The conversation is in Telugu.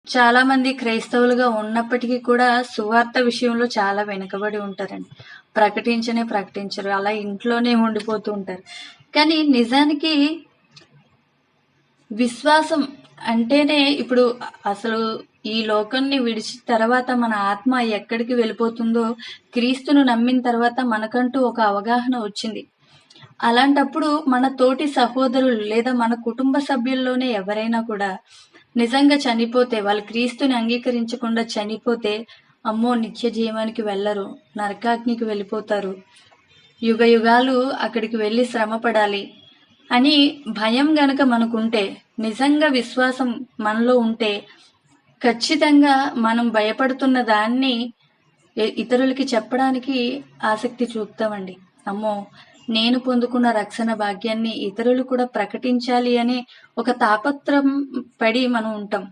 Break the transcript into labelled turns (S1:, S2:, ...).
S1: చాలా మంది క్రైస్తవులుగా ఉన్నప్పటికీ కూడా సువార్త విషయంలో చాలా వెనుకబడి ఉంటారండి. ప్రకటించరు. అలా ఇంట్లోనే ఉండిపోతూ ఉంటారు. కానీ నిజానికి విశ్వాసం అంటేనే ఇప్పుడు అసలు ఈ లోకాన్ని విడిచిన తర్వాత మన ఆత్మ ఎక్కడికి వెళ్ళిపోతుందో క్రీస్తును నమ్మిన తర్వాత మనకంటూ ఒక అవగాహన వచ్చింది. అలాంటప్పుడు మన తోటి సహోదరులు లేదా మన కుటుంబ సభ్యుల్లోనే ఎవరైనా కూడా నిజంగా చనిపోతే, వాళ్ళు క్రీస్తుని అంగీకరించకుండా చనిపోతే, అమ్మో! నిత్య జీవానికి వెళ్ళరు, నరకాగ్నికి వెళ్ళిపోతారు, యుగాలు అక్కడికి వెళ్ళి శ్రమ పడాలి అని భయం గనక మనకుంటే, నిజంగా విశ్వాసం మనలో ఉంటే, ఖచ్చితంగా మనం భయపడుతున్న దాన్ని ఇతరులకి చెప్పడానికి ఆసక్తి చూపుతామండి. అమ్మో! నేను పొందుకున్న రక్షణ భాగ్యాన్ని ఇతరులు కూడా ప్రకటించాలి అనే ఒక తాపత్రం పడి మనం ఉంటాం.